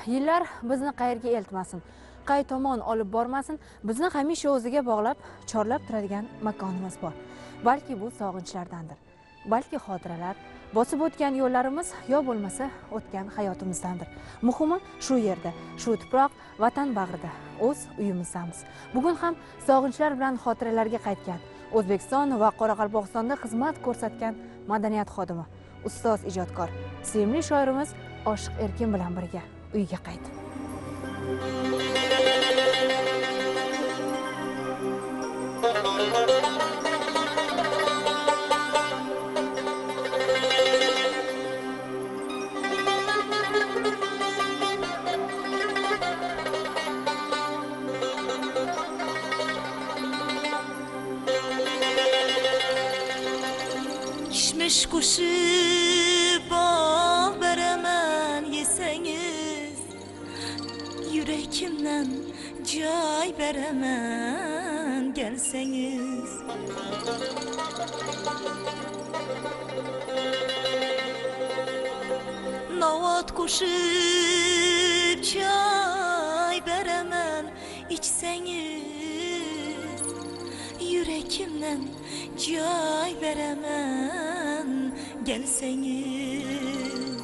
yillar bizni qayerga eltmasin, qay tomon olib bormasin, bizni hamisha o'ziga bog'lab, chorlab turadigan makonimiz bor. Balki bu sog'inchlardandir. Balki xotiralar, bosib o'tgan yo'llarimiz yo bo'lmasa o'tgan hayotimizdandir. Muhimi shu yerda, shu tuproq, vatan bag'rida, o'z uyimizdamiz. Bugun ham sog'inchlar bilan xotiralarga qaytgan, O'zbekiston va Qoraqalpog'istonda xizmat ko'rsatgan madaniyat xodimi, ustoz ijodkor, sevimli shoirimiz Oshiq Erkin bilan birga uyga qaytdi. Kishmish qo'shib bol beraman yesangiz, yurakimdan joy beraman kelsangiz. Novat qo'shib choy beraman ichsangiz, yurakimdan joy beraman gelsangiz.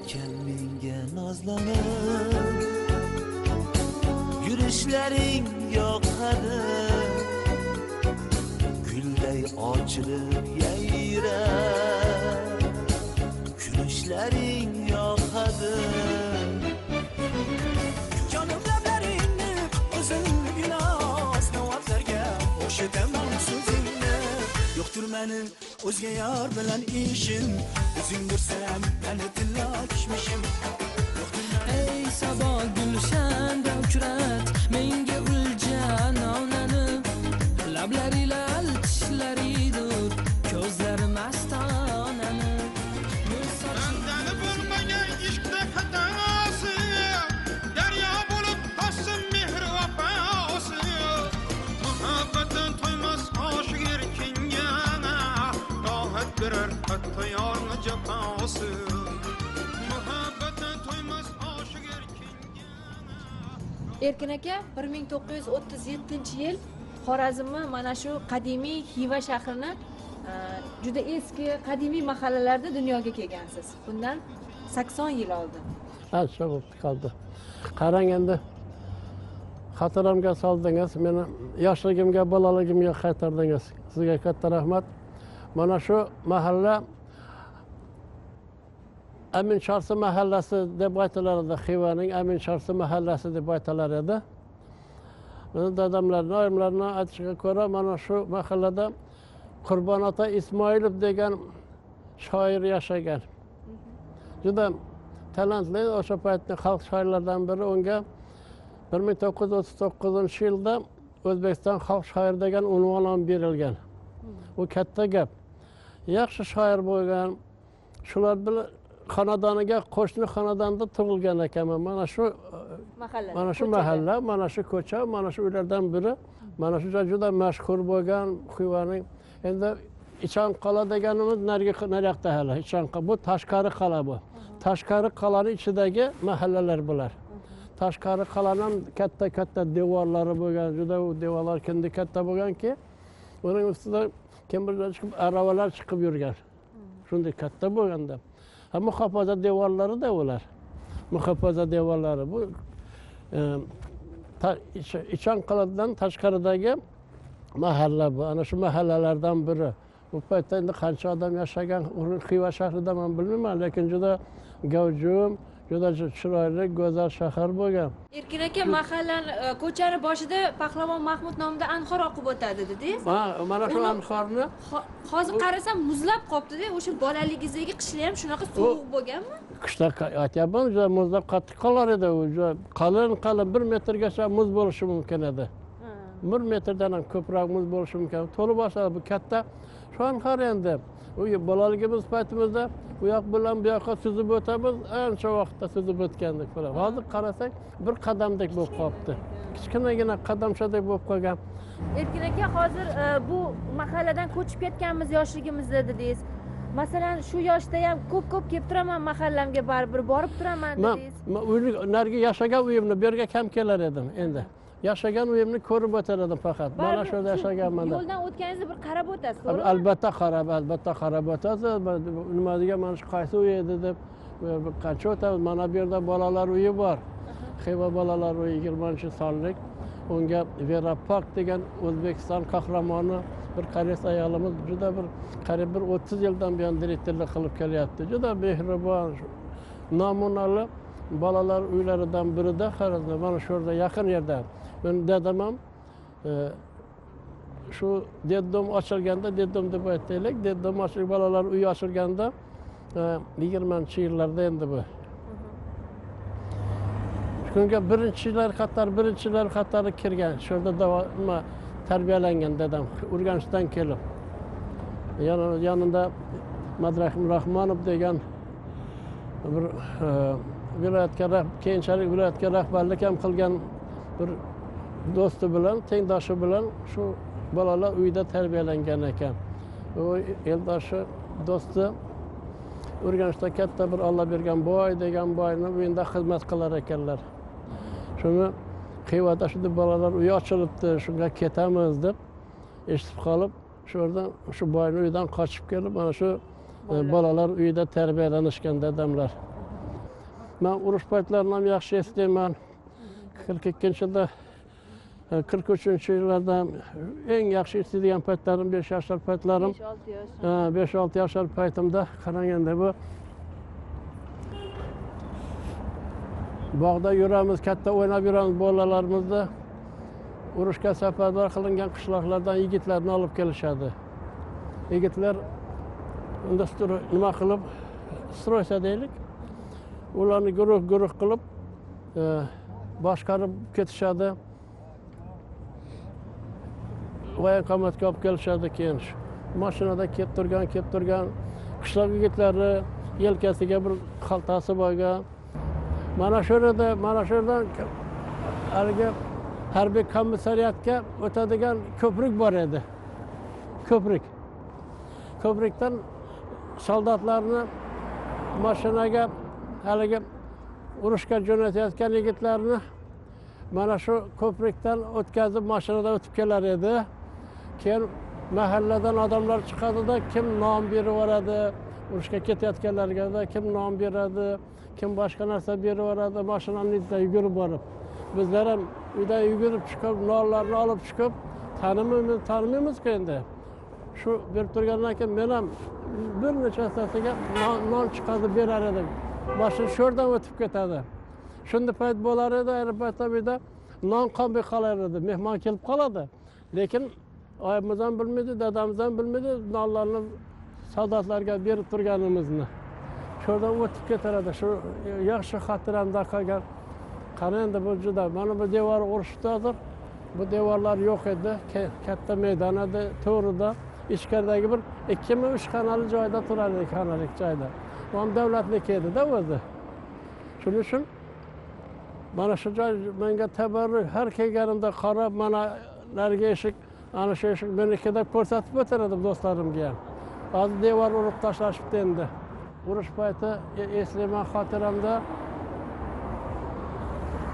Kel menga nozlanib, yurishlaring yoqadi, gulday ochilib yayrab, kulishlaring yoqadi. Jonim lablaringni o'zingina osnovatlarga o'shitaman so'zingni. Yo'qdir meni o'zga yor bilan ishim, o'zing dursam meni tilla kishmishim. Ey sabo gulshanda uchrat menga uljan onani, lablari lal tishlaridur ko'zlari mastonani. Sendani bo'lmagan ishqda xatosi, daryo bo'lib toshsin mehr vafosi. Muhabbatdan to'ymas oshiq erkinga, rohat berar hatto yorni jafosi. Muhabbatdan to'ymas oshiq erkinga. Erkin aka 1937-yil Xorazmni mana shu qadimiy Xiva shahrini juda eski qadimiy mahallalarda dunyoga kelgansiz. Bundan 80 yil oldin. Ancha bo'lib qoldi. Qarang endi xotiramga soldingiz, meni yoshligimga, bolaligimga qaytardingiz. Sizga katta rahmat. Mana shu mahalla Amin Chorsi mahallasi deb aytilar edi. Xivaning Amin Chorsi mahallasi deb aytilar edi. Meni dadamlarning, oyimlarning aytishiga ko'ra, mana shu mahallada Qurbon ota Ismoilov degan shoir yashagan. Juda talantli, o'sha paytning xalq shoirlaridan biri. Unga 1939-yilda O'zbekiston xalq shoiri degan unvon ham berilgan. U katta gap. Yaxshi shoir bo'lgan. Shular bilan xonadoniga, qo'shni xonadonda tug'ilgan ekanman. Mana shu mahalla, mana shu ko'cha, mana shu uylardan biri. Mana shu juda mashhur bo'lgan Xivaning. Endi Ichanqal'a deganimiz naryoqda hali. Ichanqa bu tashqari qal'a bu. Tashqari qal'aning ichidagi mahallalar bular. Tashqari qal'aning katta devorlari bo'lgan, juda u devorlar kindi katta bo'lganki, uning ustida kimdir chiqib aravalar chiqib yurgan. Shunday katta bo'lganda. Muhofaza devorlari-da ular. Muhofaza devorlari bu Ichanqal'dan tashqaridagi mahalla bu. Ana shu mahallalardan biri. Bu paytda endi qancha odam yashagan Xiva shahrida men bilmayman, lekin juda gavjum, juda chiroyli, go'zal shahar bo'lgan. Erkin aka, mahallani ko'chani boshida Pahlavon Mahmud nomida anhor oqib o'tadi dedingiz. Mana shu anhorni hozir qarasam muzlab qolibdi-da. O'sha bolaligingizdagi qishlar ham shunaqa sovuq bo'lganmi? Qishda aytyapman, juda muzlab qattiq qolar edi. Qalin 1 metrgacha muz bo'lishi mumkin edi. 1 metrdan ham ko'proq muz bo'lishi mumkin. To'lib boshladi bu katta shu anhor endi. U bolaligimiz paytimizda bu yoq bilan bu yoqqa suzib o'tamiz, ancha vaqtda suzib o'tgandik falan. Hozir qarasak bir qadamdek bo'lib qolibdi. Kichkinagina qadamchadek bo'lib qolgan. Erkin aka, hozir bu mahalladan ko'chib ketganmiz yoshligimizda dedingiz. masalan shu yoshda ham ko'p kelib turaman mahallamga baribir borib turaman man dedingiz. narigi yashagan uyimni bu yerga kam kelar edim endi. Yashagan uyimni ko'rib o'tar edim faqat. Mana shu yerda yashaganman. Yo'ldan o'tganingizda bir qarab o'tasiz, to'g'rimi? Albatta qarab o'tasiz. Nima degan mana shu qaysi uy edi deb qancha o'tamiz. Mana bu yerda bolalar uyi bor. Xiva bolalar uyi 20-sonlik. Unga Vera Park degan O'zbekiston qahramoni bir koreys ayolimiz juda bir qariyb bir 30 yildan buyon direktorlik qilib kelyapti. Juda mehribon, namunali bolalar uylaridan birida qaradi. Mana shu yerda yaqin yerda. Men dadam ham shu deddom ochilganda, deddom deb aytaylik, deddom ochilgan bolalar uyi ochilganda 20-yillarda endi bu. Shunga birinchilar qatori kirgan. Shu yerda tarbiyalangan dadam Urganchdan kelib. Yanında Madrahim Rahmonov degan bir keyinchalik viloyatga rahbarlik ham qilgan bir do'sti bilan, tengdoshi bilan shu bolalar uyida tarbiyalangan ekan. U eldoshi do'sti Urganchda katta bir Alloh bergan boy degan boyning uyida xizmat qilar ekanlar. Shuni Xivada shu bolalar uyi ochilibdi, shunga ketamiz deb eshitib qolib, shu yerdan shu boyning uyidan qochib kelib, mana shu bolalar uyida tarbiyalanishgan dadamlar. Men urush paytlarini ham yaxshi eslayman. 42-yilda 43-yillarda eng yaxshi eslaydigan paytlarim 5 yoshlar paytlarim. 5-6 yoshlar paytimda qaraganda bu bog'da yuramiz, katta o'ynab yuramiz bolalarimizni. Urushga safarbar qilingan qishloqlardan yigitlarni olib kelishadi. Yigitlar unda nima qilib stroysa deylik. Ularni guruh qilib boshqarib ketishadi. Voyinqomatga olib kelishadi keyin. Mashinada kelib turgan qishloq yigitlari yelkasiga bir xaltasi bo'lgan. Mana shu yerdan haligi harbiy komissariyatga o'tadigan ko'prik bor edi. Ko'prikdan soldatlarni mashinaga haligi urushga jo'natayotgan yigitlarni mana shu ko'prikdan o'tkazib mashinada o'tib kelar edi. Keyin mahalladan odamlar chiqadi-da, kim nom berib yuboradi, urushga ketayotganlarga kim nom beradi, kim boshqa narsa berib yuboradi, mashinani ichida yugurib borib. Bizlar ham uydan yugurib chiqib, nonlarni olib chiqib, tanimaymiz-ku endi. Shu berib turgandan keyin men ham bir nechasiga non chiqarib berar edim. Mashina shu yerdan o'tib ketadi. Shunda payt bo'lar edi, aeroportda uyda non qolmay qolar edi. Mehmon kelib qoladi. Lekin oyimiz ham bilmaydi, dadamiz ham bilmaydi nonlarni soldatlarga berib turganimizni. Shu yerdan o'tib ketar edi. Shu yaxshi xotiramda qolgan. Qani endi bu juda, mana bu devor urushdi hozir. Bu devorlar yo'q edi. Katta maydon edi, to'g'rida ichkaridagi bir 2-3 xonali joyda turar edi, xonalik joyda. Bu ham davlatniki edi-da o'zi. Shuning uchun mana shu joy menga tabarruk, har kelganimda qarab, mana narigi eshik, ana shu eshik meniki deb ko'rsatib o'tar edim do'stlarimga ham. Hozir devor urib tashlashibdi endi. Urush payti eslayman xotiramda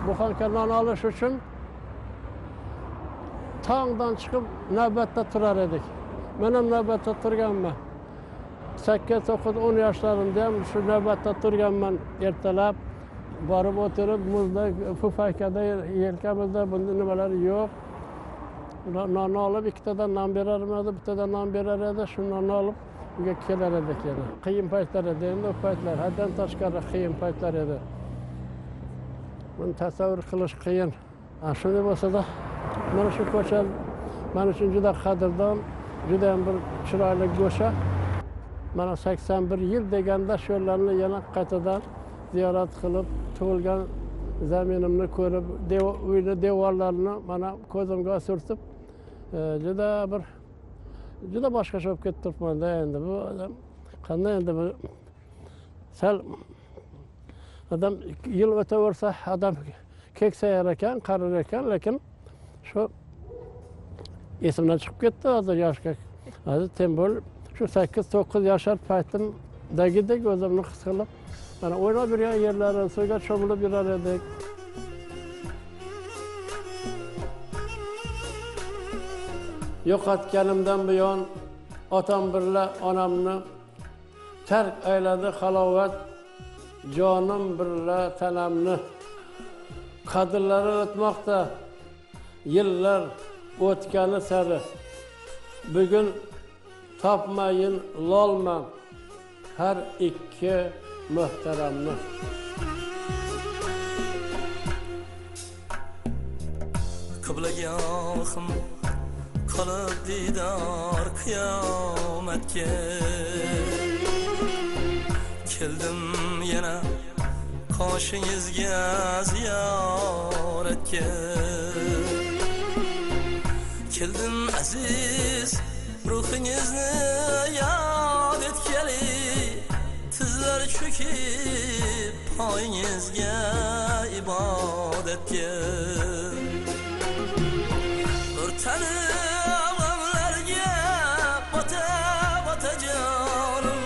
buxanka non olish uchun tongdan chiqib navbatda turar edik. Men ham navbatda turganman. 8-9-10 yoshlarimda ham shu navbatda turganman. Ertalab borib o'tirib, muzda, pufaykada, yelkamizda bunda nimalar yo'q. Non olib, ikkitadan non berar edi, bittadan non berar edi, shu nonni olib uyga kelar edik yana. Qiyin paytlar edi, endi o paytlar haddan tashqari qiyin paytlar edi. Buni tasavvur qilish qiyin. Shunday bo'lsa-da, mana shu ko'cha men uchun juda qadrdon, juda ham bir chiroyli go'sha. Mana 81 yil deganda shu yerlarni yana qaytadan ziyorat qilib, tug'ilgan zaminimni ko'rib, uyni devorlarini mana ko'zimga surtib, juda boshqacha bo'lib ketib turibman-da endi. Bu odam qanday endi bu sal odam yil o'taversa, odam keksayar ekan, qarar ekan, lekin shu esimdan chiqib ketdi hozir yoshga. Hozir tem bo'l shu 8-9 yashar paytimdagidek o'zimni his qilib mana o'ynab yurgan yerlari suvga cho'milib yurar edik. Yo'qotganimdan buyon otam birla onamni tark ayladi halovat, jonim birla tanamni. Qadrlari o'tmoqda yillar o'tgani sari. Bugun topmayin lolman har ikki muhtaramni. Qiblagohim qolib didor qiyomatga, keldim yana qoshingizga ziyoratga. Keldim aziz ruhingizni yod etgani, tizlar cho'kib poyingizga ibodatga. O'rtanib g'amlarga bota jonim,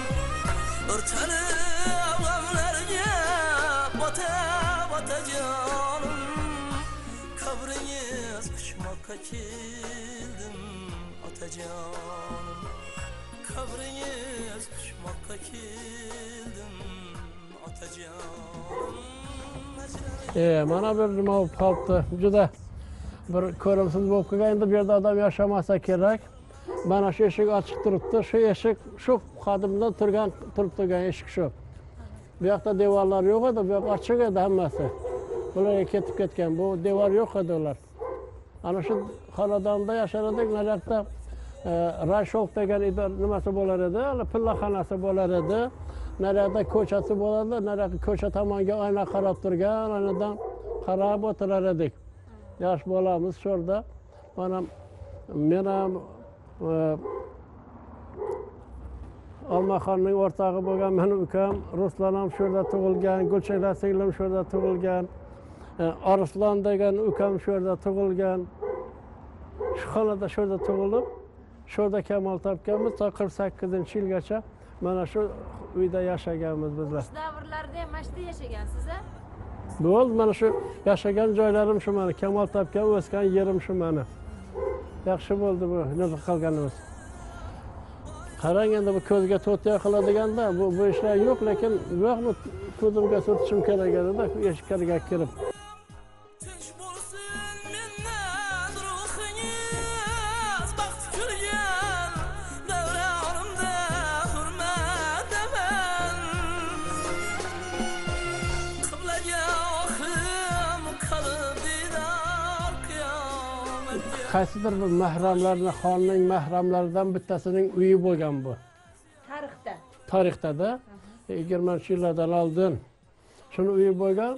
o'rtanib g'amlarga bota jonim. Qabringiz quchmoqqa keldim otajonim, qabringiz quchmoqqa keldim otajonim. Mana bir nima bo'lib qolibdi, juda bir ko'rimsiz bo'lib qolgan. Endi bu yerda odam yashamasa kerak. Mana shu eshik ochiq turibdi. Shu eshik shu qadimdan turib turgan eshik shu. Bu yoqda devorlar yo'q edi, bu yoq ochiq edi hammasi. Bularga ketib ketgan. Bu devor yo'q edi ular. Ana shu xonadonda yashar edik. Naryoqda rashok degan nimasi bo'lar edi, pillaxonasi bo'lar edi. Naryoqda ko'chasi bo'ladi. Naryoqda ko'cha tomonga oyna qarab turgan, oynadan qarab o'tirar edik. Yosh bolamiz shu yerda. Mana men ham Olmaxonning o'rtog'i bo'lgan meni ukam Ruslan ham shu yerda tug'ilgan, Gulchehra singlim shu yerda tug'ilgan, Arslon degan ukam shu yerda tug'ilgan. Shu xonada shu yerda tug'ilib, shu yerda kamol topganmiz. 48-yilgacha mana shu uyda yashaganmiz bizlar. Shu davrlarda ham mana shu yerda yashagansiz-a? Bo'ldi, mana shu yashagan joylarim shu mana, kamol topgan, o'sgan yerim shu mana. Yaxshi bo'ldi bu nima qilganimiz. Qarang endi bu ko'zga to'tiya qiladiganda bu ishlar yo'q, lekin bu yoqni ko'zimga surtishim kerak edi-da, eshiklarga kirib. Tinch bo'lsin mendan ruhingiz, baxt kulgan davronimda hurmataman. Qiblagohim qolib didor qiyomatga. Qaysidir bir mahramlarning, xonning mahramlaridan bittasining uyi bo'lgan bu. Tarixda 20-yillardan oldin shuni uyi bo'lgan.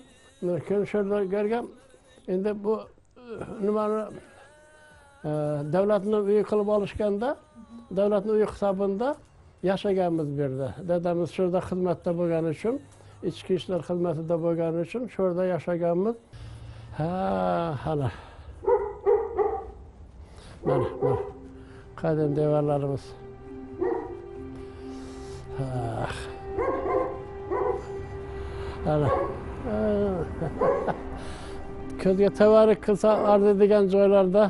Keyin shu yerda kelgan. Endi bu nimani davlatning uyi qilib olishganda, davlatning uyi hisobida yashaganmiz bu yerda. Dadamiz shu yerda xizmatda bo'lgani uchun, ichki ishlar xizmatida bo'lgani uchun shu yerda yashaganmiz. Hali mana qadim devorlarimiz. Ana. Ko'zga tavarik qilsa arziydigan joylarda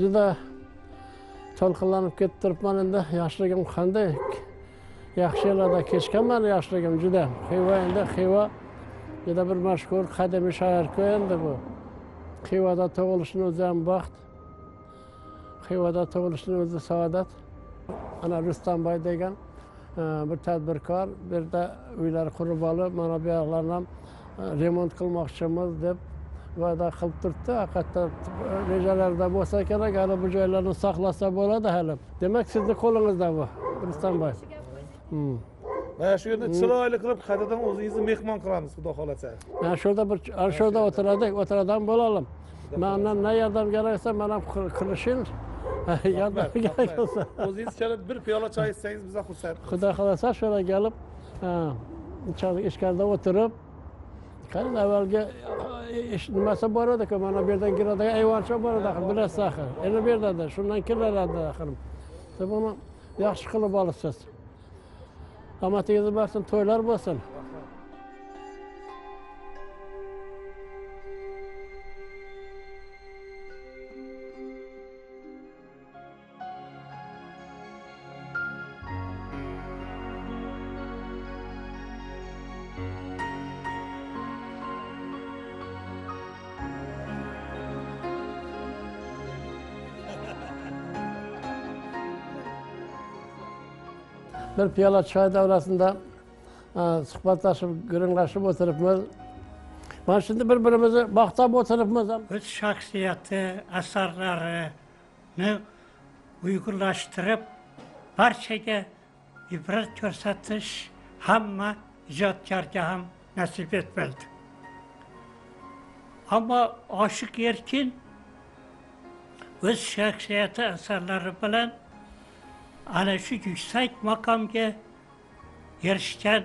juda to'lqinlanib ketib turibman endi. Yoshligim qanday yaxshi yillarda kechganman, yoshligim juda. Xiva juda bir mashhur qadimiy shahar-ku endi bu. Xivada tug'ilishning o'zi ham baxt. Xivada tug'ilishning o'zi saodat. Ana Rustamboy degan bir tadbirkor bu yerda uylar qurib olib, mana bu yoqlarni ham remont qilmoqchimiz deb va'da qilib turibdi. Haqiqatda rejalarda bo'lsa kerak, hali bu joylarni saqlasa bo'ladi hali. Demak, sizning qo'lingizda bu, Rustamboy. Mana shu yerda chiroyli qilib qaytadan o'zingizni mehmon qilamiz, xudo xolasa. Mana shu yerda o'tiradigan bo'lalim. Mendan ne yordam keraksa, men ham qilishim. Yordam kerak bo'lsa. O'zingiz kelib bir piyola choy ichsangiz biza xursand. Xudo xolasa shu yerga kelib, ichkarida o'tirib, qani avvalgi nimasi bor edi-ku, mana bu yerdan kiradigan ayvoncha bor edi, bilasiz axir. Endi bu yerda shundan kiradi axir. Buni yaxshi qilib olibsiz. Omadingiz bo'lsin, to'ylar bo'lsin. Bir piyola choy davrasida suhbatlashib, gurunglashib o'tiribmiz. Mana shunda bir-birimizni maqtab o'tiribmiz. O'z shaxsiyati, asarlarini uyg'unlashtirib, barchaga ibrat ko'rsatish hamma ijodkorga ham nasib etmaydi. Ammo Oshiq Erkin o'z shaxsiyati, asarlari bilan ana shu yuksak maqomga erishgan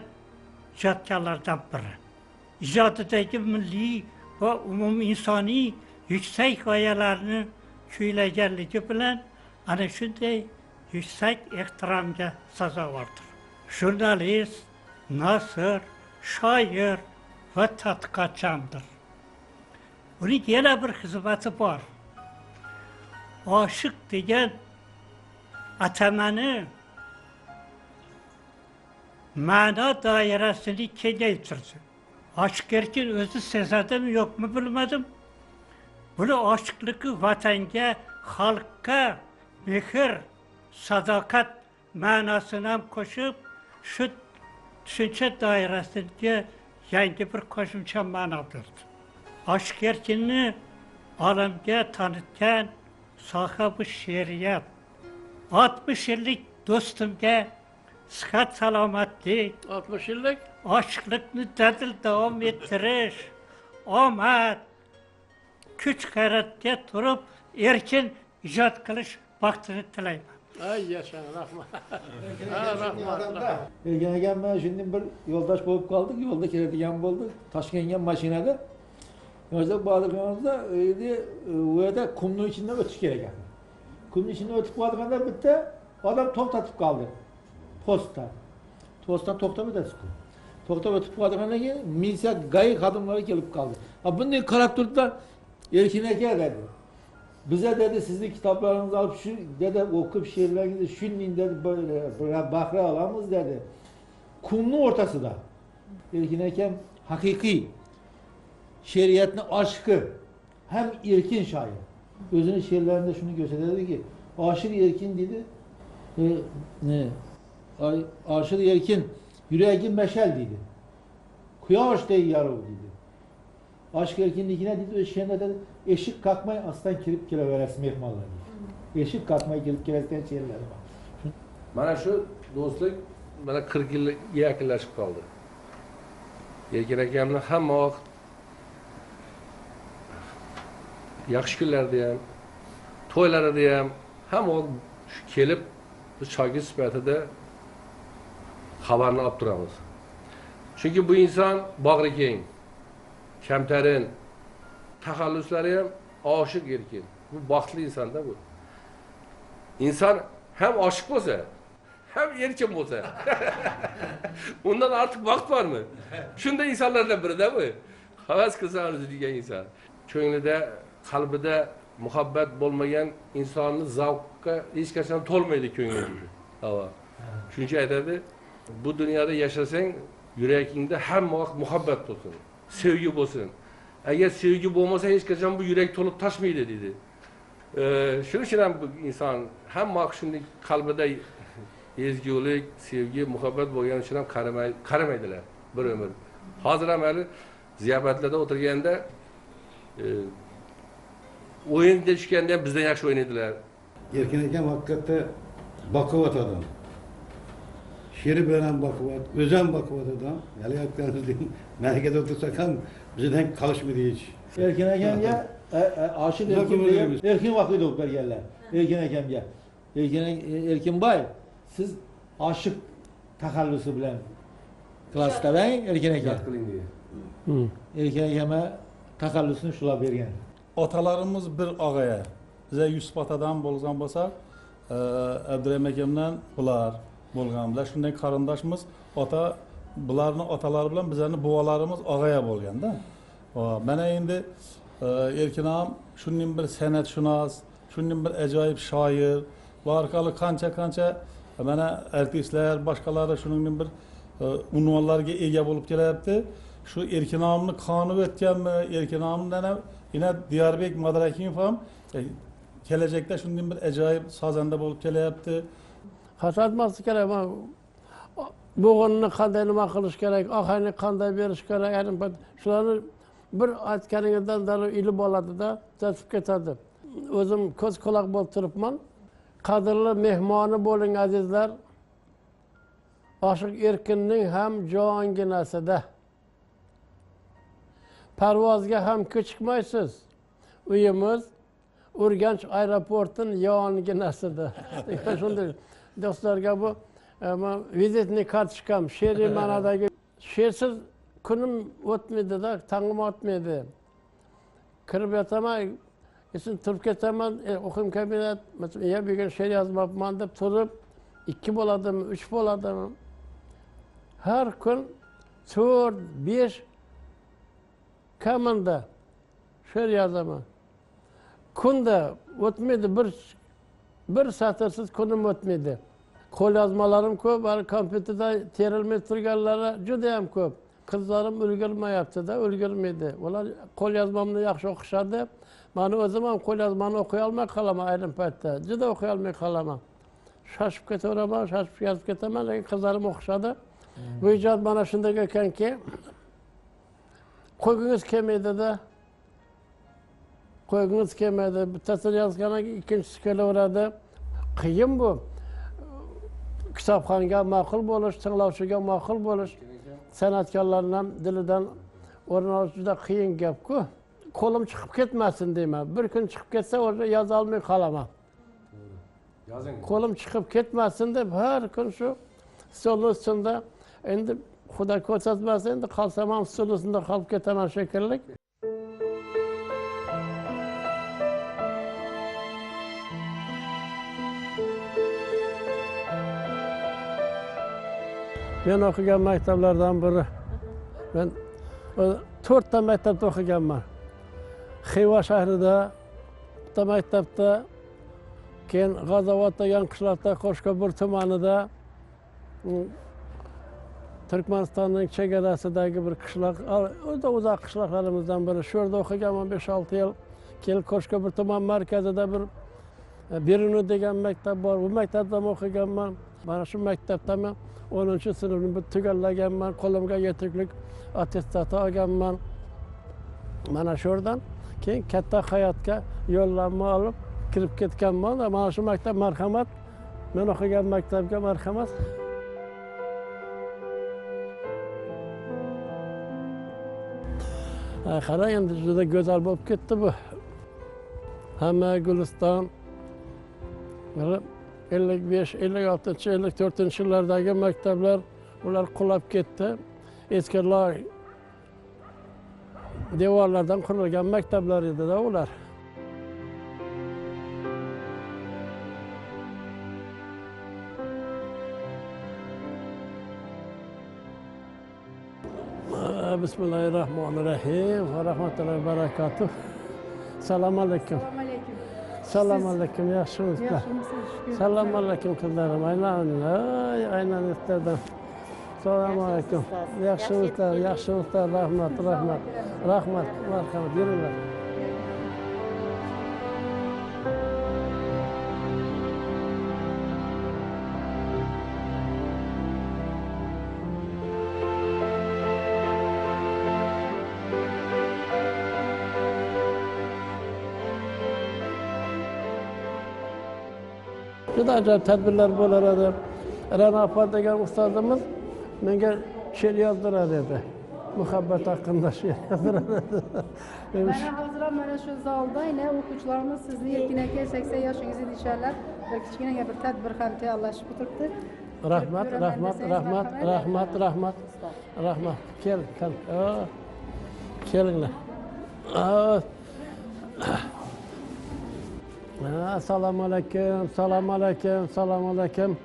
ijodkorlardan biri. Ijodidagi milliy va umuminsoniy yuksak g'oyalarni kuylaganligi bilan ana shunday yuksak ehtiromga sazovordir. Jurnalist, nosir, shoir va tadqiqotchamdir. Uning yana bir xizmati bor. Oshiq degan atamani ma'no doirasini kengaytirdi. Oshiq Erkin o'zi sezadimi yo'qmi bilmadim. Buni oshiqligi vatanga, xalqqa mehr, sadoqat ma'nosini ham qo'shib, shu tushuncha doirasiga yangi bir qo'shimcha ma'no berdi. Oshiq Erkinni olamga tanitgan soha bu she'riyat. 60 yillik do'stimga sihat salomatlik, 60 yillik oshiqlikni dadil davom ettirish, omad, kuch g'ayratga turib erkin ijod qilish baxtini tilayman. Ay yaşa, rahmat. Rahmat. Erkin akam bilan shundan bir yo'ldosh bo'lib qoldik, yo'lda keladigan bo'ldik, Toshkentga mashinada. Yo'lda borganimizda u yerda qumning ichidan o'tish kerak ekan. Qumning ichidan o'tib qolganda bitta odam to'xtatib qoldi. Postdan to'xtab o'tasiz-ku. To'xtab o'tib qolgandan keyin militsiya g'ay xodimlari kelib qoldi. Bunday qarab turdilar, Erkin aka dedi. Bize dedi sizin kitaplarınızı alıp şu dedi okup şiirlerinizi şunun dedi böyle bahre alamız dedi. Kumlu ortası da. Erkin Ekem hakiki şeriatın aşkı hem erkin şair. Özünün şiirlerinde şunu gösterdi ki Aşık Erkin dedi Aşık Erkin yüreğin meşel dedi. Kuyaş değil yarı dedi. Aşk Erkinlikine dedi öşeğinde dedi eşik kalkmayı aslan kirip kireveresi mehmallar. Eşik kalkmayı kirip kireveresen şeyleri var. Mana shu do'stlik mana 40 yilga yaqinlashib qoldi. Erkin akamni hamma vaqt yaxshi kunlarda ham, to'ylarida ham hamma vaqt kelib biz shogird sifatida xabarni olib turamiz. Chunki bu inson bag'ri keng, kamtarin, taxalluslari ham oshiq erkin. Bu baxtli insonda bu. İnsan hem aşık bo'lsa, hem erkin bo'lsa. Undan artık vaqt var mı? Shunday insonlardan biri-da bu. Havas qilsa arzuydigan inson. Ko'nglida, qalbida muhabbat bo'lmagan insonni zavqqa hech qachon to'lmaydi ko'ngli. Hava. Shuning uchun aytadi, bu dunyoda yashasang, yuragingda hamma vaqt muhabbat bo'lsin, sevgi bo'lsin. Agar sevgi bo'lmasa hech qachon bu yurak to'lib toshmaydi dedi. Shuning uchun ham bu inson hamma vaqt shunday qalbida ezgulik, sevgi, muhabbat bo'lgani uchun ham qaramaydilar bir umr. Hozir ham hali ziyofatlarda o'tirganda o'yinga tushganda ham bizdan yaxshi o'ynaydilar. Erkin akam haqiqatda baquvvat odam. She'ri bilan ham baquvvat, o'zi ham baquvvat odam. Hali aytganingizdek, markada o'tirsak ham bizdan qolishmaydi hech. Erkin akamga Aşık Erkin vakti olib berganlar. Erkin akamga. Erkinboy, siz aşık taxallusi bilan klassda bang Erkin aka. Erkin akama taxallusini shular bergan. Otalarımız bir ağaya, bize 100 atadan bo'lgan bo'lsa, Abdurahim akamdan bular bo'lganlar. Shunday qarindoshimiz, ota bularning otalari bilan bizlarning buvalarimiz og'aya bo'lganda. Mana endi Erkinom shunning bir san'atshunos, shunning bir ajoyib shoir, bu orqali qancha mana artistlar, boshqalari shuningdek bir unvonlarga ega bo'lib kelyapti. Shu Erkinomni qonib o'tganmi, Erkinomdan yana Diyorbek Madrakimov ham kelajakda shunday bir ajoyib sozanda bo'lib kelyapti. Hasatmaslik kerak. Bo'g'inni qanday nima qilish kerak, ohangni qanday berish kerak, shularni bir aytganingizdan darrov ilib oladi-da, tatib ketadi. O'zim ko'z quloq bo'lib turibman. Qadrli mehmoni bo'ling azizlar. Oshiq Erkinning ham jonginasida. Parvozga ham kechikmaysiz. Uyimiz Urganch aeroportining yonginasida. Shunday do'stlarga bu vizitniy kartochkam, she'riy ma'nodagi she'rsiz kunim o'tmaydi-da, tangim o'tmaydi. Kirib yotaman, esin turib ketaman, o'qim kabinet, ya bugun she'r yozmabman deb turib, 2 bo'ladimi, 3 bo'ladimi? Har kun 4, 5 kamida she'r yozaman. Kunda o'tmaydi, bir satrsiz kunim o'tmaydi. Qo'l yozmalarim ko'p, kompyuterda terilmay turganlari juda ham ko'p. Qizlarim ulgurmayapti-da, ulgurmaydi. Ular qo'l yozmamni yaxshi o'qishadi. Meni o'zim ham qo'l yozmani o'qiy olmay qolaman ayrim paytda. Juda o'qiy olmay qolaman. Shashib ketaveraman, shashib yozib ketaman, lekin qizlarim o'qishadi. Bu ijod mana shunday ekanki, qo'ygingiz kelmaydi-da. Qo'ygingiz kelmaydi. Bittasini yozgandan keyin ikkinchisi kelaveradi. Qiyin bu. Kitobxonga ma'qul bo'lish, tinglovchiga ma'qul bo'lish, san'atkorlarning dilidan o'rin olish juda qiyin gap-ku. Qo'lim chiqib ketmasin deyman. Bir kun chiqib ketsa, o'sha yoza olmay qolaman. Qo'lim chiqib ketmasin deb har kun shu stol ustida, endi Xudo ko'rsatmasin, endi qolsam ham stol ustida qolib ketaman shekilli. Men o'qigan maktablardan biri. Men 4 ta maktabda o'qiganman. Xiva shahrida bitta maktabda, keyin G'azavot degan qishloqda, Qo'shko'pir tumanida, Turkmanistonning chegarasidagi bir qishloq, o'ta uzoq qishloqlarimizdan biri. Shu yerda o'qiganman 5-6 yil. Keyin Qo'shko'pir tuman markazida bir Berunu degan maktab bor. Bu maktabda o'qiganman. Mana shu maktabda men 10-sinfni tugallaganman, qo'limga yetuklik attestat olganman. Mana shu yerdan keyin katta hayotga yo'llanma olib kirib ketganman. Mana shu maktab marhamat. Men o'qigan maktabga marhamat. Qara endi juda go'zal bo'lib ketdi bu. Hamma Guliston 55, 56, 54 yillardagi maktablar ular qulab ketdi. Eskilar devorlardan qurilgan maktablar edi-da ular. Bismillahirrahmanirrahim va rahmatullahi va barakatuh. Assalomu alaykum. Assalomu alaykum, yaxshimisizlar? Assalomu alaykum qizlarim. Aynan istadim. Assalomu alaykum. Yaxshimisizlar? Yaxshimisizlar? Rahmat. Rahmat, marhamat, yuringlar. Juda ajoyib tadbirlar bo'lar edi. Ra'no opa degan ustozimiz menga she'r yozdirar edi. Muhabbat haqida she'r yozdirar edi. Mana hozir mana shu zalda yana o'quvchilarimiz sizni Erkin aka 80 yoshingizni inshaalloh bir kichkina bir tadbir ham tayyorlashib o'tiribdi. Rahmat. Kel. Kelinglar. Assalomu alaykum, assalomu alaykum, assalomu alaykum.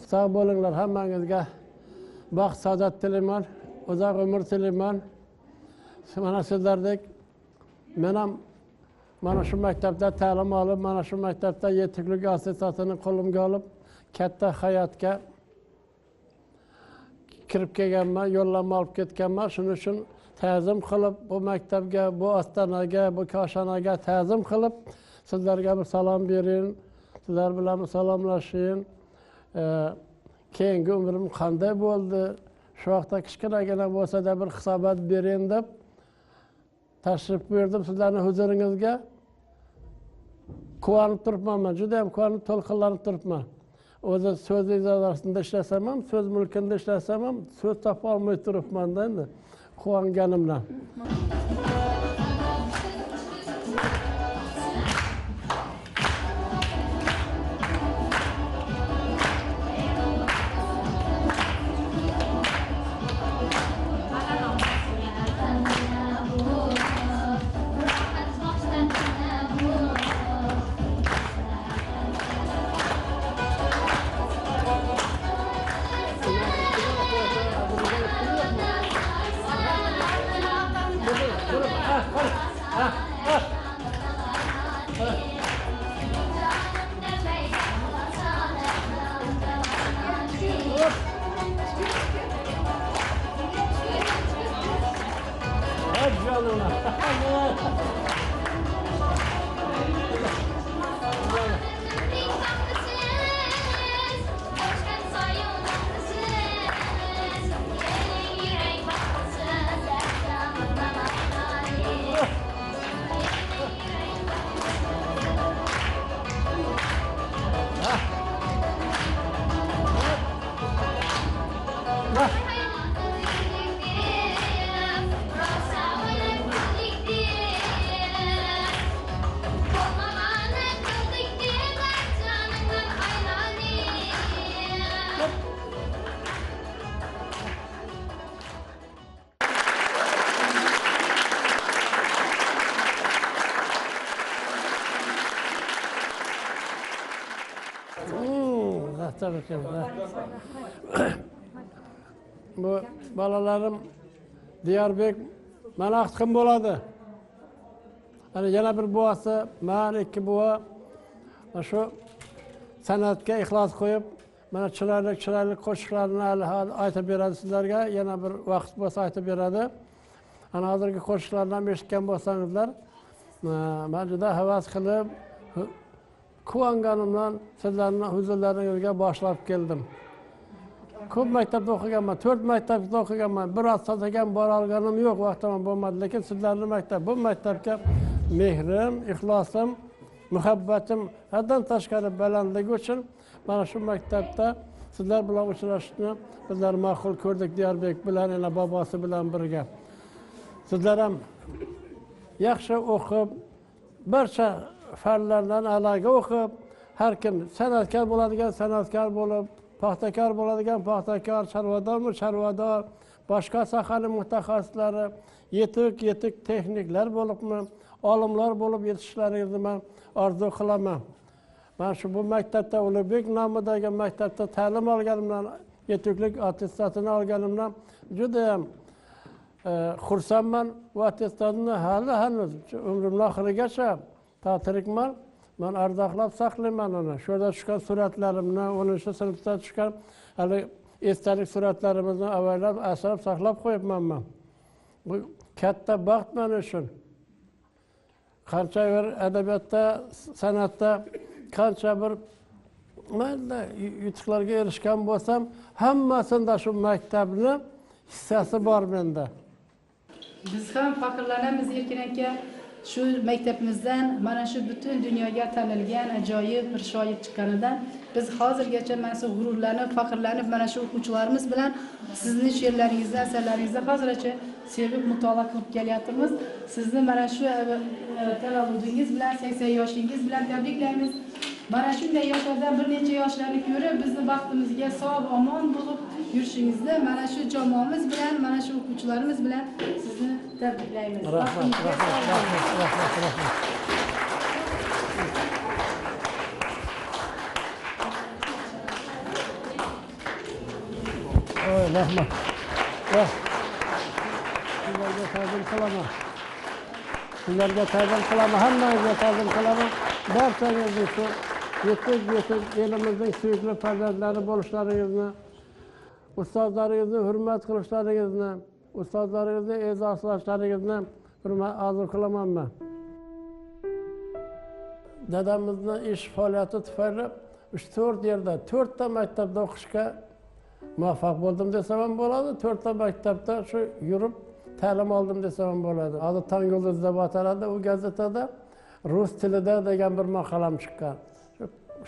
Sağ bo'linglar hammangizga. Baxt, saodat tilayman, uzoq umr tilayman. Mana sizlardek men ham mana shu maktabda ta'lim olib, mana shu maktabda yetuklik attestatini qo'limga olib, katta hayotga kirib kelganman, yo'llanma olib ketganman. Shuning uchun ta'zim qilib, bu maktabga, bu ostonaga, bu koshonaga ta'zim qilib, sizlarga bir salom bering, sizlar bilan salomlashing. Keyingi umrim qanday bo'ldi? Shu vaqtda kichkinagina bo'lsa-da bir hisobot bering deb tashrif buyurdim sizlarning huzuringizga. Quvonib turibman, juda ham quvonib, to'lqinlanib turibman. O'zi so'z izolasida ishlasam ham, so'z mulkida ishlasam ham, so'z topa olmay turibman-da endi quvonganimdan. Bu balalarim Diyarbek Manaxt kim bo'ladi? Hani yana bir buvasi, men ikki buva shu san'atga ixlos qo'yib, mana chiroyli qo'shiqlarni aytib beradi sizlarga. Yana bir vaqt bo'lsa aytib beradi. Ana hozirgi qo'shiqlarni ham eshitgan bo'lsangizlar, men juda havas qilib, quvonganimdan sizlarning huzurlaringizga boshlab keldim. Ko'p maktabda o'qiganman, 4 maktabda o'qiganman. Bir asosga ham bora olganim yo'q, vaqtim bo'lmadi, lekin sizlarning bu maktabga mehrim, ixlosim, muhabbatim haddan tashqari balandligi uchun mana shu maktabda sizlar bilan uchrashishni bizlar ma'qul ko'rdik. Diyarbek bilan, yana bobosi bilan birga. Sizlar ham yaxshi o'qib, barcha fanlardan a'loga o'qib, har kim san'atkor bo'ladigan san'atkor bo'lib, paxtakor bo'ladigan paxtakor, chorvador, boshqa sohaning mutaxassislari, yetuk texniklar bo'libmi, olimlar bo'lib yetishishlaringizni men orzu qilaman. Men shu bu maktabda, Ulug'bek nomidagi maktabda ta'lim olganimdan, yetuklik attestatini olganimdan juda ham xursandman. Bu attestatni hanuz umrimning oxirigacha tirikman. Men ardoqlab saqlayman uni. Shu yerda tushgan suratlarimni, 10-sinfda tushgan hali esdalik suratlarimizni avaylab asrab saqlab qo'yibman men. Bu katta baxt men uchun. Qancha bir adabiyotda, san'atda qancha bir mayli yutuqlarga erishgan bo'lsam, hammasida shu maktabning hissasi bor menda. Biz ham faxrlanamiz Erkin aka. Shu maktabimizdan mana shu butun dunyoga tanilgan ajoyib bir shoir chiqqanidan biz hozirgacha mana shu g'ururlanib, faxrlanib mana shu o'quvchilarimiz bilan sizning she'rlaringizni, asarlaringizni hozirgacha sevib mutolaa qilib kelyapmiz. Sizni mana shu tavalludingiz bilan, 80 yoshingiz bilan tabriklaymiz. Mana shunday yoshlardan bir necha yoshlarni ko'rib, bizni baxtimizga sog' omon bo'lib yurishingizni mana shu jamoamiz bilan, mana shu o'quvchilarimiz bilan sizni tabriklaymiz. Rahmat, rahmat. Rahmat. Sizlarga ta'zim qilaman. Sizlarga ta'zim qilaman. Hammangizga ta'zim qilaman. Barchangizni shu yetuk elimizning suyukli farzandlari bo'lishlaringizni, ustozlaringizni hurmat qilishlaringizni, ustozlaringizni e'zozlashlaringizni orzu qilamanman. Dadamizni ish faoliyati tufayli 3-4 yerda 4 ta maktabda o'qishga muvaffaq bo'ldim desam ham bo'ladi. 4 ta maktabda shu yurib ta'lim oldim desam ham bo'ladi. Hozir Tongyo'lduz deb ataladi u gazetada rus tilida degan bir maqolam chiqqan.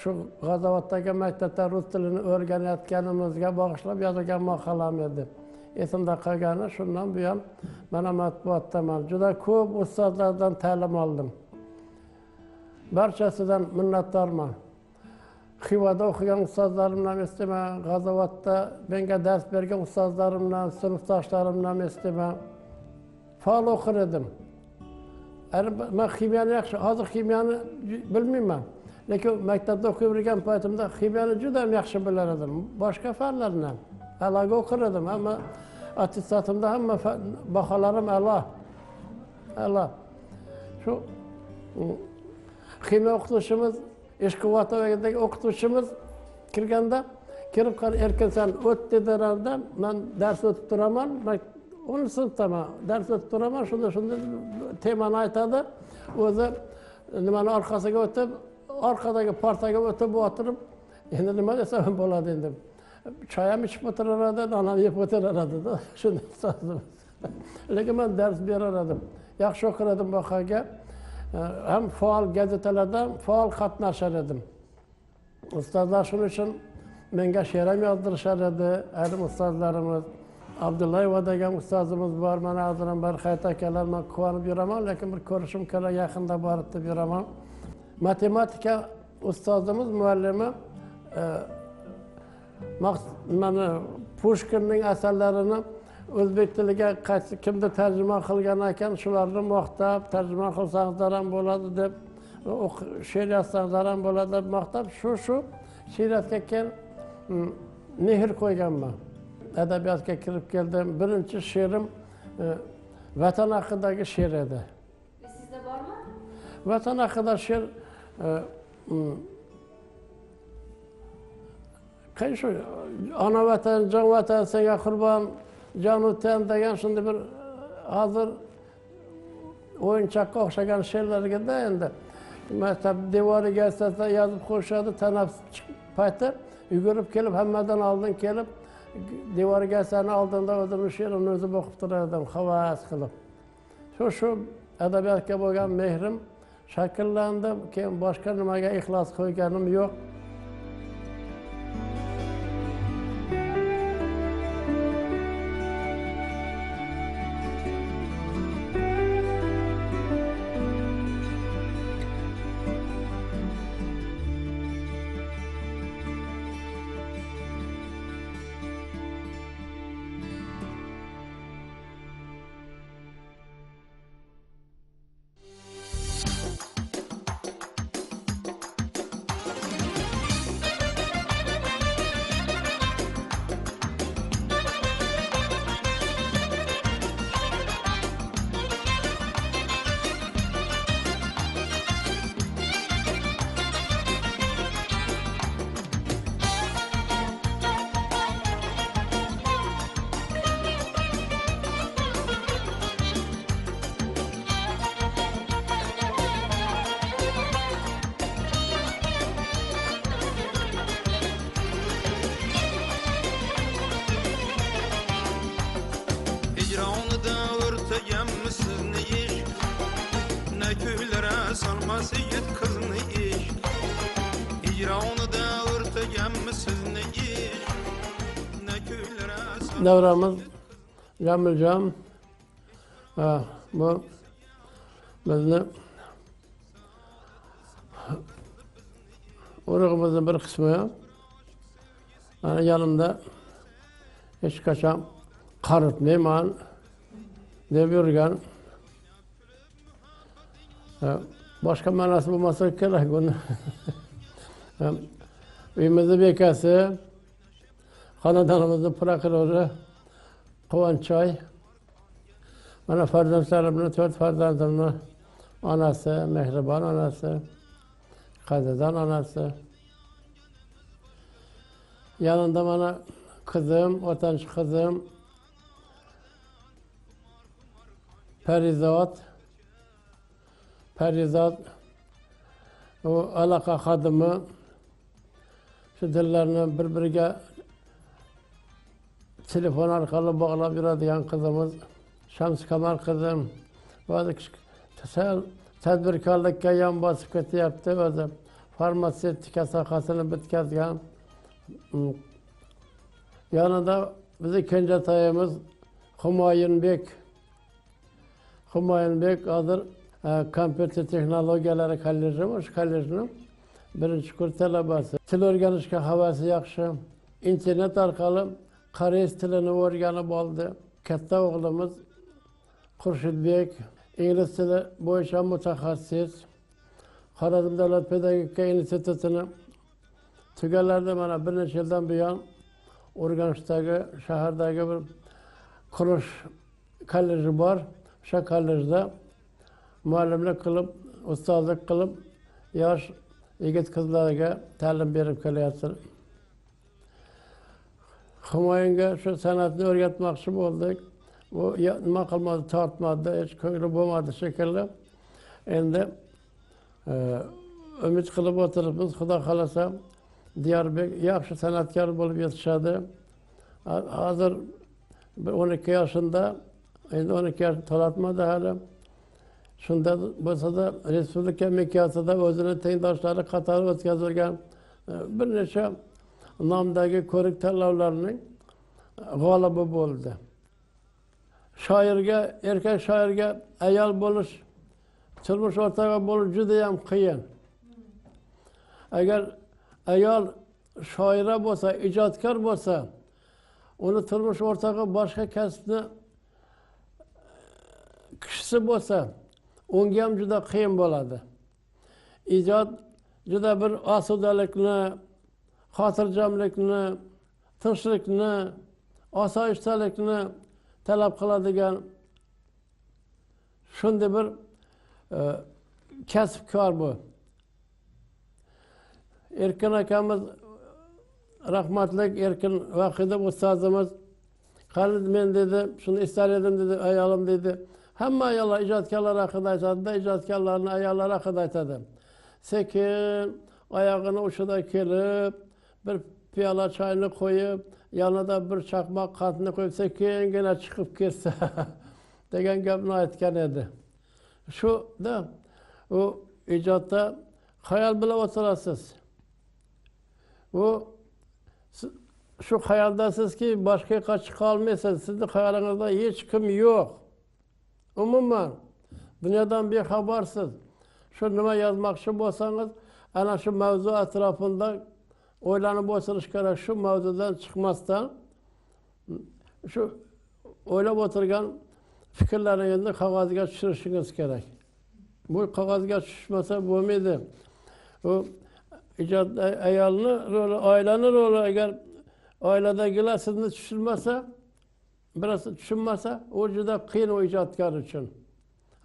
Shu G'azovatdagi maktabda rus tilini o'rganayotganimizga bag'ishlab yozilgan maqolam edi. Esimda qolgani shundan buyon mana matbuotdaman. Juda ko'p ustozlardan ta'lim oldim. Barchasidan minnatdorman. Xivada o'qigan ustozlarimdan estiman, G'azovatda menga dars bergan ustozlarimdan, sinfdoshlarimdan estiman. Faol o'qir edim. Men ximiyani yaxshi, hozir ximiyani bilmayman. Lekin maktabda o'qib yurgan paytimda ximiyani juda ham yaxshi bilar edim. Boshqa fanlarni ham a'loga o'qir edim, ammo attestatimda hamma baholarim a'lo. Shu ximiya o'qituvchimiz Eshquvatovaga o'qituvchimiz kirganda kirib qol erkin sen o't dedilarda men dars o'tib turaman. 10-sinfdaman, dars o'tib turaman, shunda temani aytadi. O'zi nimani orqasiga o'tib, orqadagi partaga o'tib o'tirib, endi nima desam bo'ladi endi. Choy ham ichib o'tirardi, nonam yeb o'tirardi. Shunday ustozimiz. Lekin men dars berar edim. Yaxshi o'qir edim baqaga. Ham faol gazetalarda faol qatnashar edim. Ustozlar shuning uchun menga she'r ham yozdirishar edi. Ayrim ustozlarimiz Abdullayeva degan ustozimiz bor. Mana hozir ham bir qayta akalar men quvonib yuraman, lekin bir ko'rishim kerak, yaqinda borib deb yuraman. Matematika ustozimiz, muallimi mana Pushkinning asarlarini o'zbek tiliga kimdir tarjima qilgan ekan, shularni maqtab, tarjima qilsangizlar ham bo'ladi deb, she'r yozsangizlar ham bo'ladi deb maqtab, shu she'riyatga keyin mehr qo'yganman. Adabiyotga kirib keldim. Birinchi she'rim vatan haqidagi she'r edi. Sizda bormi? Vatan haqida she'r shu ona vatan, jon vatan senga qurbon, jon o'tan degan shunday bir hozir o'yinchoqqa o'xshagan she'rlarga endi maktab devoriga asosida yozib qo'yishadi. Tanaffus payti yugurib kelib, hammadan oldin kelib devoriga asarni oldinda o'zimni she'rimni o'zim o'qib turardim, havas qilib. Shu adabiyotga bo'lgan mehrim shakllandi. Keyin boshqa nimaga ixlos qo'yganim yo'q. Davramiz Jamiljon bu bizni urug'imizning bir qismi ham mana yanimda hech qachon qaritmayman deb yurgan. Boshqa ma'nosi bo'lmasa kerak buni. Uyimizni bekasi, xonadonimizni prokurori Quvonchoy. Mana farzandlarimni, 4 farzandimni onasi, mehribon onasi, qadrdon onasi. Yanında mana qizim, o'rtanchi qizim Parizod u aloqa xodimi. Shu dillarni bir-biriga telefon orqali bog'lab yuradigan qizimiz Shamskamal qizim. Ba'zi tadbirkorlikka yon bosib ketyapti o'zi. Farmatsevtika sohasini bitkazgan. Yanında bizi kenjatoyimiz Humoyunbek hozir kompyuter texnologiyalari kolleji, o'sha kollejning birinchi kurs talabasi. Til o'rganishga havasi yaxshi. Internet orqali koreys tilini o'rganib oldi. Katta o'g'limiz Xurshidbek ingliz tili bo'yicha mutaxassis. Xorazm davlat pedagogika institutini tugallardi. Mana bir necha yildan buyon Urganchdagi shahardagi bir qurilish kolleji bor. O'sha kollejda muallimlik qilib, ustozlik qilib, yosh yigit qizlarga ta'lim berib kelyapti. Humoyunga shu san'atni o'rgatmoqchi bo'ldik. U nima qilmadi, tortmadi, hech ko'ngli bo'lmadi shekilli. Endi umid qilib o'tiribmiz, Xudo xolasa Diyorbek yaxshi san'atkor bo'lib yetishadi. Hozir 12 yoshida, endi 12 yosh to'latmadi hali. Shunda bo'lsa-da respublika miqyosida o'zini tengdoshlari qatori o'tkazilgan bir necha nomdagi ko'rik tanlovlarning g'olibi bo'ldi. Shoirga, erkak shoirga ayol bo'lish, turmush o'rtog'i bo'lish juda ham qiyin. Agar ayol shoira bo'lsa, ijodkor bo'lsa, uni turmush o'rtog'i boshqa kasbni kishisi bo'lsa, unga ham juda qiyin bo'ladi. Ijod juda bir osudalikni, xotirjamlikni, tinchlikni, osoyishtalikni talab qiladigan shunday bir kasb-kor bu. Erkin akamiz, rahmatlik Erkin Vahidov ustozimiz, qani men dedi, shuni istar edim dedi, ayolim dedi. Hamma ayollar ijodkorlar haqida aytadi, ijodkorlarning ayollari haqida aytadi. Sekin oyog'ini uchidan kelib, bir piyola choyni qo'yib, yanida bir chaqmoq qandni qo'yib, sekingina chiqib ketsa degan gapni aytgan edi. Shuda u ijodda xayol bilan o'tirasiz. Shu xayoldasizki, boshqa yoqqa chiqa olmaysiz. Sizning xayolingizda hech kim yo'q. Umuman dunyodan bexabarsiz. Shu nima yozmoqchi bo'lsangiz, ana shu mavzu atrofida o'ylanib o'tirish kerak. Shu mavzudan chiqmasdan shu o'ylab o'tirgan fikrlaringizni qog'ozga tushirishingiz kerak. Bu qog'ozga tushmasa bo'lmaydi. U ijod ayolni roli, oilani roli agar oiladagilar sizni tushunmasa, birasi tushunmasa, u juda qiyin u ijodkor uchun.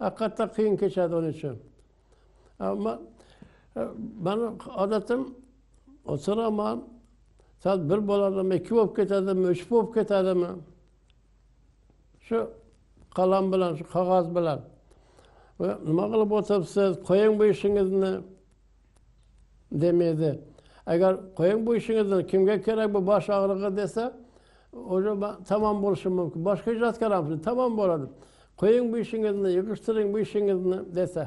Haqiqatda qiyin kechadi uning uchun. Ammo meni odatim o'tiraman, sal bir bo'ladimi, 2 bo'lib ketadimi, 3 bo'lib ketadimi? Shu qalam bilan, shu qog'oz bilan nima qilib o'tiribsiz, qo'ying bu ishingizni demaydi. Agar qo'ying bu ishingizni, kimga kerak bu bosh og'rig'i desa, o'sha tamom bo'lishi mumkin. Boshqa ijodkor ham tamom bo'ladi. Qo'ying bu ishingizni, yig'ishtiring bu ishingizni desa,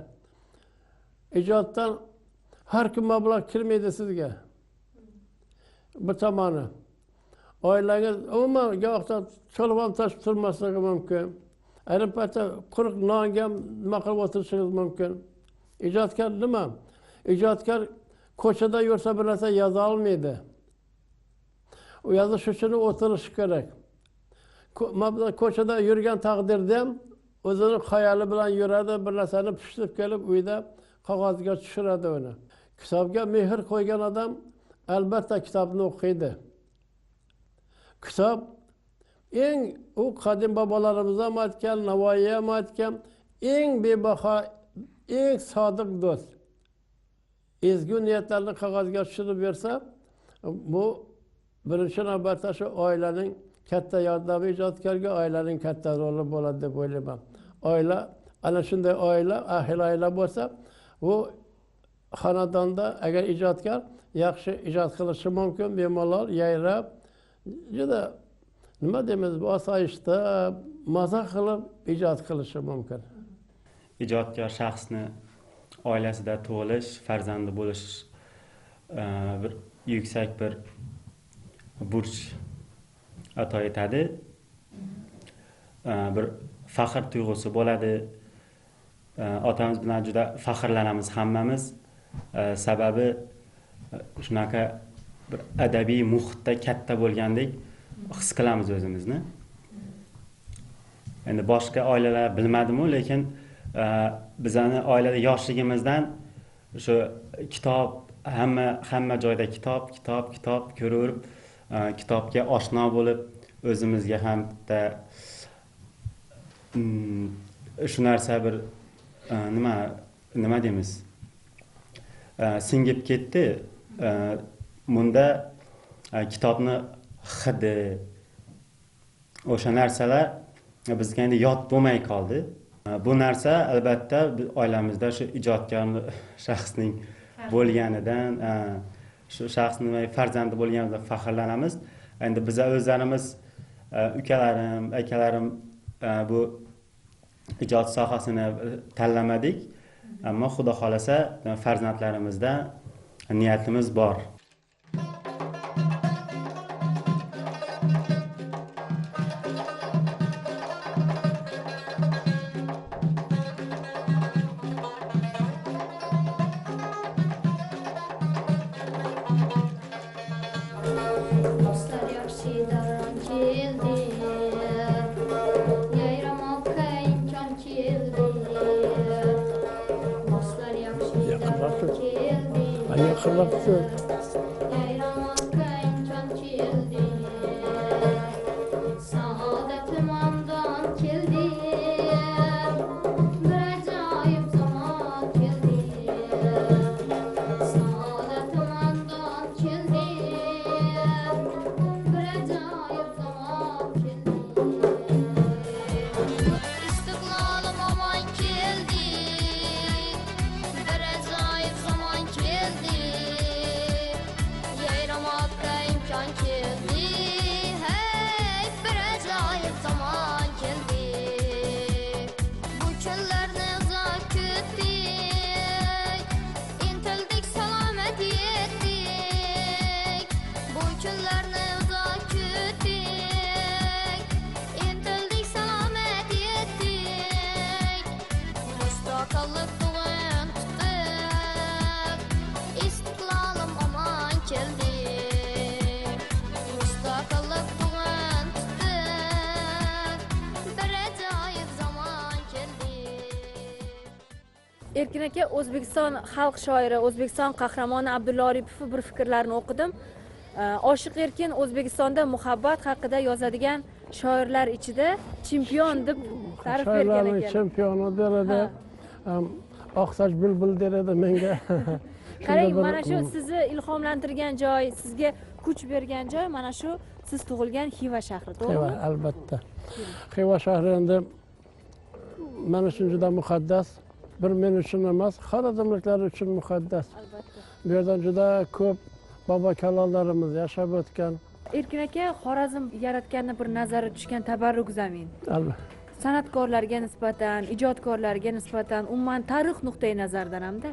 ijoddan har kim mablag' kirmaydi sizga. Bu tomoni. Oilangiz umuman gohda cho'lg'am tashib turmasligi mumkin. Ayrim paytda quruq nonga nima qilib o'tirishingiz mumkin. Ijodkor nima? Ijodkor ko'chada yursa bir narsa yoza olmaydi. U yozish uchun o'tirishi kerak. Ko'chada yurgan taqdirda ham o'zini xayoli bilan yuradi, bir narsani pishirib kelib uyda qog'ozga tushiradi uni. Kitobga mehr qo'ygan odam albatta kitobni o'qiydi. Kitob eng u qadim bobolarimiz ham aytgan, Navoiy ham aytgan, eng bebaho, eng sodiq do'st. Ezgu niyatlarni qog'ozga tushirib bersa, bu birinchi navbatda shu oilaning katta yordami ijodkorga oilaning katta roli bo'ladi deb o'ylayman. Oila, ana shunday oila, ahil oila bo'lsa, u xonadonda agar ijodkor yaxshi ijod qilishi mumkin, bemalol, yayrab, juda nima deymiz, osoyishta, maza qilib ijod qilishi mumkin. Ijodkor shaxsni oilasida tug'ilish, farzandi bo'lish bir yuksak bir burch ato etadi. Bir faxr tuyg'usi bo'ladi. Otamiz bilan juda faxrlanamiz hammamiz. Sababi shunaqa bir adabiy muhitda katta bo'lgandek his qilamiz o'zimizni. Endi boshqa oilalar bilmadim-u, lekin bizani oilada yoshligimizdan shu kitob, hamma joyda kitob ko'raverib, kitobga oshno bo'lib, o'zimizga ham shu narsa bir nima deymiz, singib ketdi. Bunda kitobni hidi, o'sha narsalar bizga endi yod bo'lmay qoldi. Bu narsa albatta oilamizda shu ijodkor shaxsning bo'lganidan, shu shaxsning farzandi bo'lganimizdan faxrlanamiz. Endi biz o'zlarimiz, ukalarim, akalarim bu ijod sohasini tanlamadik, ammo Xudo xolasa farzandlarimizda niyatimiz bor. Erkin aka, O'zbekiston xalq shoiri, O'zbekiston qahramoni Abdulla Oripov bir fikrlarini o'qidim. Oshiq Erkin O'zbekistonda muhabbat haqida yozadigan shoirlar ichida chempion deb ta'rif bergan ekan. Chempioni deradi. Oqsoch bulbul deradi menga. Qarang, mana shu sizni ilhomlantirgan joy, sizga kuch bergan joy mana shu siz tug'ilgan Xiva shahri, to'g'rimi? Xiva, albatta. Xiva shahri endi men uchun juda muqaddas. Bir men uchun emas, xorazmliklar uchun muqaddas. Albatta. Bu yerda juda ko'p bobo kalonlarimiz yashab o'tgan. Erkin aka, Xorazm yaratganni bir nazarga tushgan tabarruk zamin. Albatta. San'atkorlarga nisbatan, ijodkorlarga nisbatan, umuman tarix nuqtai nazaridan hamda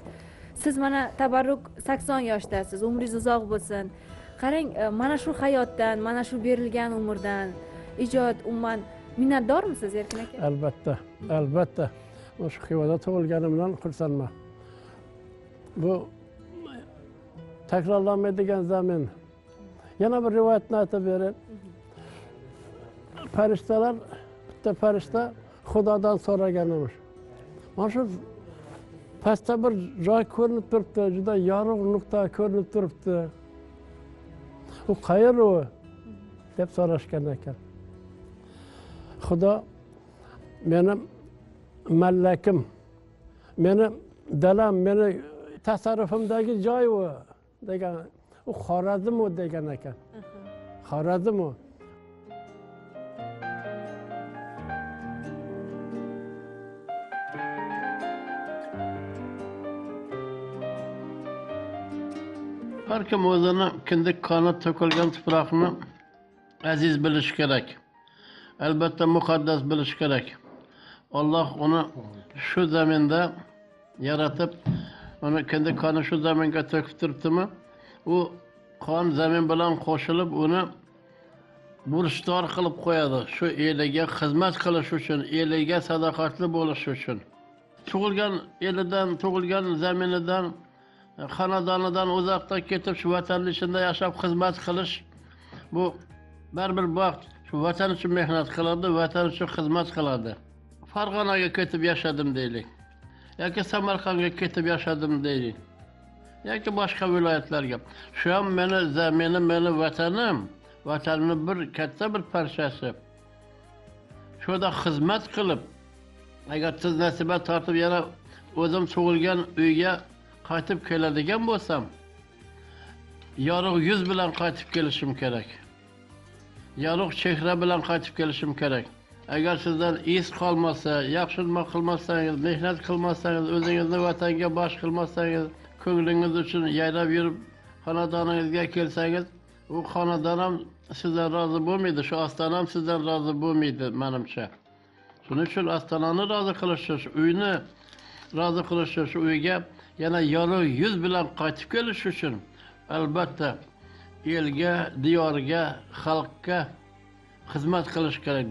siz mana tabarruk 80 yoshdasiz, umringiz uzoq bo'lsin. Qarang, mana shu hayotdan, mana shu berilgan umrdan, ijod umuman minnatdormisiz Erkin aka? Albatta, albatta. O'sha Xivada tug'ilganimdan xursandman. Bu takrorlanmaydigan zamin. Yana bir rivoyatni aytib berayim. Farishtalar, bitta farishta Xudodan so'ragan emish. Mana shu pastda bir joy ko'rinib turibdi, juda yorug' nuqta ko'rinib turibdi. U qayer u? deb so'rashgan ekan. Xudo meni mallakim, meni dalam, meni tasarrufimdagi joy u degan. U Xorazm u degan ekan. Xorazm u. Har kim o'zini kindik qoni to'kilgan tuproqni aziz bilish kerak. Albatta muqaddas bilish kerak. Alloh uni shu zaminda yaratib, uni kindik qoni shu zaminga to'kib turibdimi? U qon zamin bilan qo'shilib, uni burchdor qilib qo'yadi. Shu eliga xizmat qilish uchun, eliga sadoqatli bo'lish uchun. Tug'ilgan elidan, tug'ilgan zaminidan, xonadonidan uzoqda ketib shu vatanning ichida yashab xizmat qilish, bu baribir vaqt shu vatan uchun mehnat qiladi, vatan uchun xizmat qiladi. Farg'onaga ketib yashadim deylik, yoki Samarqandga ketib yashadim deylik, yoki boshqa viloyatlarga. Shu ham meni zaminim, meni vatanim, vatanimning bir katta bir parchasi. Shuda xizmat qilib, agar siz nasibat tortib yana o'zim tug'ilgan uyga qaytib keladigan bo'lsam, yorug' yuz bilan qaytib kelishim kerak. Yorug' chehra bilan qaytib kelishim kerak. Agar sizdan is qolmasa, yaxshi nima qilmasangiz, mehnat qilmasangiz, o'zingizni vatanga bosh qilmasangiz, ko'nglingiz uchun yayrab yurib xonadoningizga kelsangiz, u xonadon ham sizdan rozi bo'lmaydi, shu ostona ham sizdan rozi bo'lmaydi menimcha. Shuning uchun ostonani rozi qilish uchun, uyni rozi qilish uchun, shu uyga yana yorug' yuz bilan qaytib kelish uchun albatta elga, diyorga, xalqqa xizmat qilish kerak.